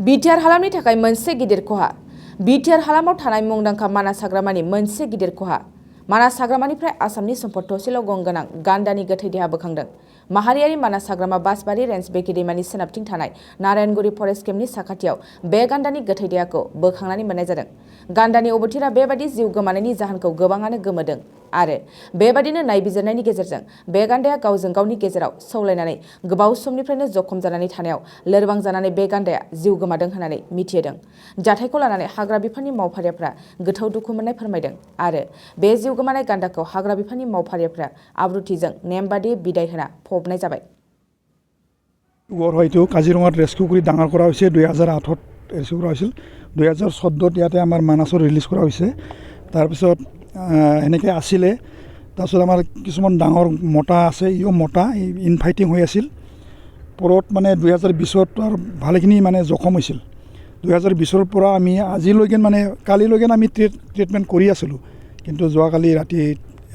BTR हालामनि थाखाय मोनसे गिदिर खहा बिटिआर हालामाव थानाय मुंदांखा मानास हाग्रामानि मोनसे गिदिर खहा मानास हाग्रामानिफ्राय आसामनि सम्पद थसेल' गं गोनां गान्दानि गोथै देहा बोखांदों माहारियारि मानास हाग्रामा बासबारि रेन्ज बेकि दैमानि सोनाबथिं थानाय नारायणगुरि फरेस्ट केम्पनि साखाथियाव बे गान्दानि गोथै देहाखौ बोखांनानै मोननाय जादों गान्दानि अबथिरा बेबादि जिउ गोमानायनि जाहोनखौ गोबाङानो गोमोदों आरो बेबादिनो नायबिजिरनायनि गेजेरजों बे गान्दाया गावजों गावनि गेजेराव सौलायनानै गोबाव समनिफ्रायनो जखम जानानै थानायाव लोरबां जानानै बे गान्दाया जिउ गोमादों होननानै मिथिदों जाथायखौ लानानै हाग्रा बिफाननि मावफारियाफ्रा गोथौ दुखु मोननाय फोरमायदों आरो बे जिउ गोमानाय गान्दाखौ हाग्रा बिफाननि मावफारियाफ्रा आब्रुथिजों नेमबादि बिदाय होना फबनाय जाबाय হয়তো কাজিৰঙাত ৰেস্কিউ কৰি ডাঙৰ কৰা হৈছে 2008ত ৰেস্কিউ কৰা হৈছিল 2014ত ইয়াতে আমাৰ মানাসত ৰিলিজ কৰা হৈছে তাৰপিছত এনেকৈ আছিলে তাৰপিছত আমাৰ কিছুমান ডাঙৰ মতা আছে ইও মতা ইনফাইটিং হৈ আছিল পৰত মানে 2020ত আৰু ভালেখিনি মানে জখম হৈছিল 2020ৰ পৰা আমি আজিলৈকে মানে কালিলৈকে আমি ট্ৰিটমেণ্ট কৰি আছিলোঁ কিন্তু যোৱাকালি ৰাতি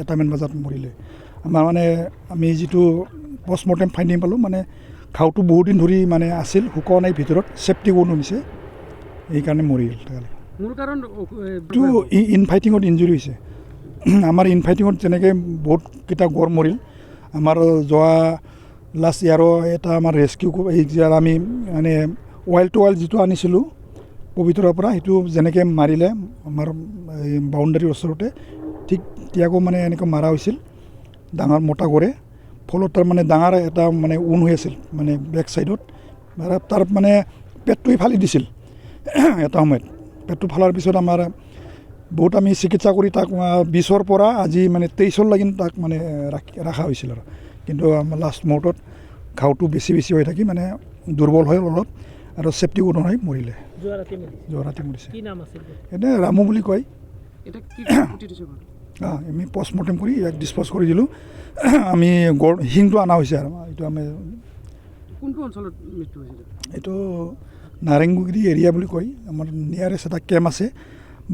1মান বজাত মৰিলে আমাৰ মানে আমি যিটো পষ্টমৰ্টেম ফাইণ্ডিং পালোঁ মানে ঘাওটো বহুত দিন ধৰি মানে আছিল শুকোৱা নাই ভিতৰত চেফটি কোড নিছে এইকাৰণে মৰিল মূল কাৰণ এইটো ইনফাইটিঙত ইঞ্জুৰি হৈছে আমাৰ ইনফাইটিঙত যেনেকৈ বহুতকেইটা গড় মৰিল আমাৰ যোৱা লাষ্ট ইয়াৰো এটা আমাৰ ৰেস্কিউ আমি মানে ৱাইল্ড টু ৱাইল্ড যিটো আনিছিলোঁ পবিতৰাৰ পৰা সেইটো যেনেকৈ মাৰিলে আমাৰ বাউণ্ডাৰীৰ ওচৰতে ঠিকতিয়াকো মানে এনেকৈ মাৰা হৈছিল ডাঙৰ মোটা গড়ে ফলত তাৰ মানে ডাঙৰ এটা মানে উন হৈ আছিল মানে বেক চাইডত তাৰ মানে পেটটোৱে ফালি দিছিল এটা সময়ত পেটটো ফালাৰ পিছত আমাৰ বহুত আমি চিকিৎসা কৰি তাক 20ৰ পৰা আজি মানে 23ৰ লাগিন তাক মানে ৰখা হৈছিল আৰু কিন্তু আমাৰ লাষ্ট মুহূৰ্তত ঘাওটো বেছি হৈ থাকি মানে দুৰ্বল হৈ অলপ আৰু চেফটি কোড হৈ মৰিলে যোৱা ৰাতি মৰিছে কি নাম আছিল এটা ৰামু বুলি কয় এটা কি ফুটি দিছে আমি পষ্টমৰ্টেম কৰি ইয়াক ডিছপ'জ কৰি দিলোঁ আমি গড় শিংটো অনা হৈছে আৰু এইটো আমি কোনটো অঞ্চলত মৃত্যু হৈছিল এইটো নাৰেংগুৰি এৰিয়া বুলি কয় আমাৰ নিয়াৰেষ্ট এটা কেম্প আছে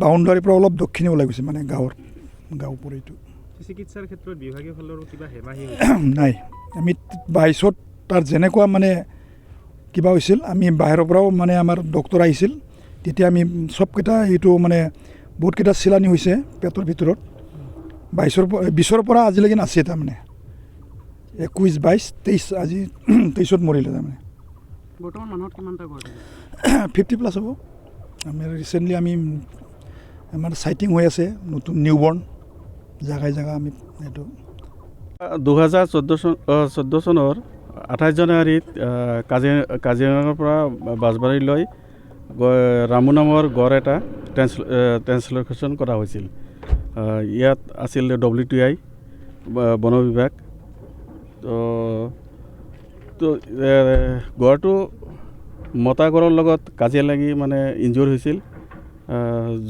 বাউণ্ডাৰীৰ পৰা অলপ দক্ষিণে ওলাই গৈছে মানে গাঁও পৰে এইটো চিকিৎসাৰ ক্ষেত্ৰত বিভাগীয় ফালৰ কিবা হেমাহি নাই আমি 22ত তাৰ যেনেকুৱা মানে কিবা হৈছিল আমি বাহিৰৰ পৰাও মানে আমাৰ ডক্টৰ আহিছিল তেতিয়া আমি চবকেইটা এইটো মানে বহুতকেইটা চিলানি হৈছে পেটৰ ভিতৰত 20ৰ পৰা আজিলৈকে আছে তাৰমানে 21 22 23 আজি 23ত মৰিলে তাৰমানে বৰ্তমান মানুহত কিমানটা গড় 50+ হ'ব আমি ৰিচেণ্টলি আমি আমাৰ চাইটিং হৈ আছে নতুন নিউবৰ্ণ জাগাই আমি এইটো 2014 চনৰ 28 জানুৱাৰীত কাজিৰঙাৰ পৰা বাঁছবাৰীলৈ ৰামু নামৰ গড় এটা ট্ৰেন্সলোকেশ্যন কৰা হৈছিল ইয়াত আছিল WTI বন বিভাগ তো গড়টো মতা গড়ৰ লগত কাজিয়া লাগি মানে ইনজুৰ হৈছিল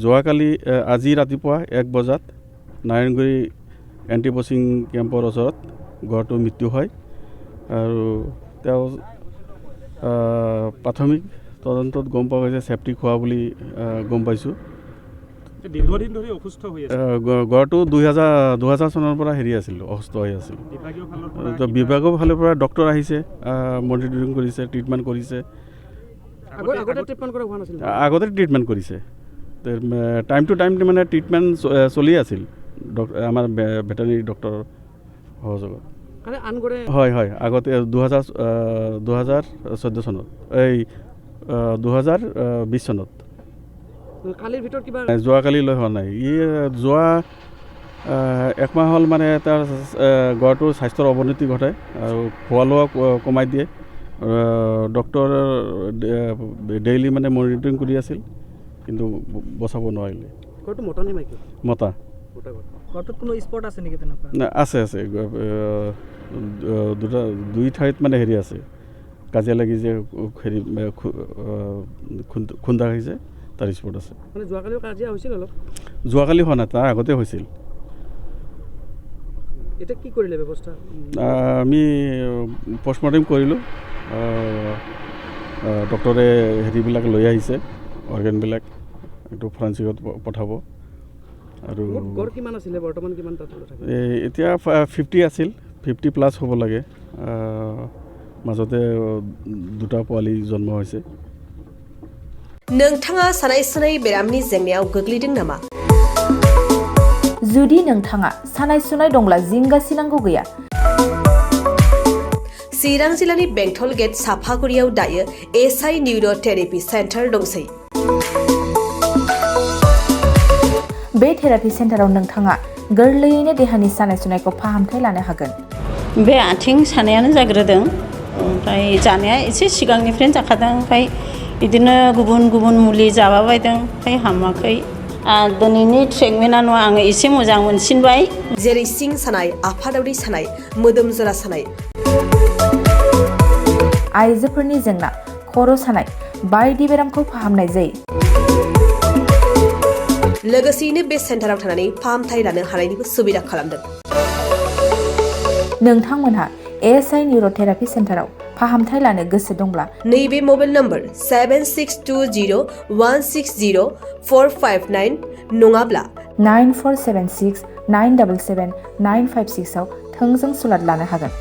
যোৱাকালি আজি ৰাতিপুৱা 1 বজাত নাৰায়ণগুৰি এণ্টি পচিং কেম্পৰ ওচৰত গড়টোৰ মৃত্যু হয় আৰু তেওঁ প্ৰাথমিক তদন্তত গম পোৱা গৈছে চেফটি খোৱা বুলি গম পাইছোঁ দীৰ্ঘদিন ধৰি অসুস্থ হৈ আছে গড়টো 2000 চনৰ পৰা আছিল অসুস্থ হৈ আছিল বিভাগৰ ফালৰ পৰা ডক্টৰ আহিছে মনিটৰিং কৰিছে ট্ৰিটমেণ্ট কৰিছে আগতে ট্ৰিটমেণ্ট কৰিছে টাইম টু টাইম মানে ট্ৰিটমেণ্ট চলি আছিল আমাৰ ভেটেৰিনেৰী ডক্টৰ সহযোগত হয় আগতে 2014 চনত এই 2020 চনত কালিৰ ভিতৰত কিবা যোৱাকালিলৈ হোৱা নাই যোৱা একমাহ হ'ল মানে তাৰ গড়টোৰ স্বাস্থ্যৰ অৱনতি ঘটায় আৰু খোৱা লোৱা কমাই দিয়ে ডক্টৰ ডেইলি মানে মনিটৰিং কৰি আছিল কিন্তু বচাব নোৱাৰিলে গড়টো মতা নে মাইকী মতা গড়টোত কোনো স্পট আছে নেকি তেনেকুৱা আছে দুই ঠাইত মানে আছে কাজিয়া লাগি যে খুন্দা খাইছে তাৰ স্পট আছে মানে যোৱাকালিও কাজিয়া হৈছিল অলপ যোৱাকালি হোৱা নাই তাৰ আগতে হৈছিল এটা কি কৰিলে ব্যৱস্থা আমি পষ্টমৰ্টেম কৰিলোঁ ডক্টৰে হেৰিবিলাক লৈ আহিছে অৰ্গেনবিলাক এইটো ফৰেনচিকত পঠাব আৰু গড় কিমান আছিলে বৰ্তমান কিমান তাত থাকে এতিয়া 50 আছিল 50+ হ'ব লাগে মাজতে দুটা পোৱালি জন্ম হৈছে नोंथाङा सानाय सुनाय बेरामनि जेंनायाव गोग्लैदों नामा? जुदि नोंथाङा सानाय सुनाय दंब्ला जिंगासिनांगौ गैया। चिरां जिल्लानि बेंटल गेट साफागुरियाव दायो एसआइ निउर' थेरापि सेन्टार दंसै। बे थेरापि सेन्टाराव नोंथाङा गोरलैयैनो देहानि सानाय सुनायखौ फाहामथाय लानो हागोन। बे आथिं सानायानो जाग्रोदों, ओमफ्राय जानाया एसे सिगांनिफ्रायनो जाखादों, ओमफ्राय बिदिनो गुबुन गुबुन मुलि जाबाबायदों, ओमफ्राय हामाखै। दिनैनि ट्रिटमेन्टआ आङो एसे मोजां मोनसिनबाय। जेरै सिं सानाय, आफादावरि सानाय, मोदोम जरा सानाय, आइजोफोरनि जेंना, खर' सानाय बायदि बेरामखौ फाहामनाय जायो। लोगोसेयैनो बे सेन्टाराव थानानै फाहामथाय लानो हानायनिबो सुबिदा खालामदों। नोंथांमोनहा एसआइ निउर' थेरापि सेन्टाराव फाहामथाय लानो गोसो दंब्ला नैबे मबाइल नम्बर 7620160459 नङाब्ला 9476977956 आव थोंजों सुलाद लानो हागोन।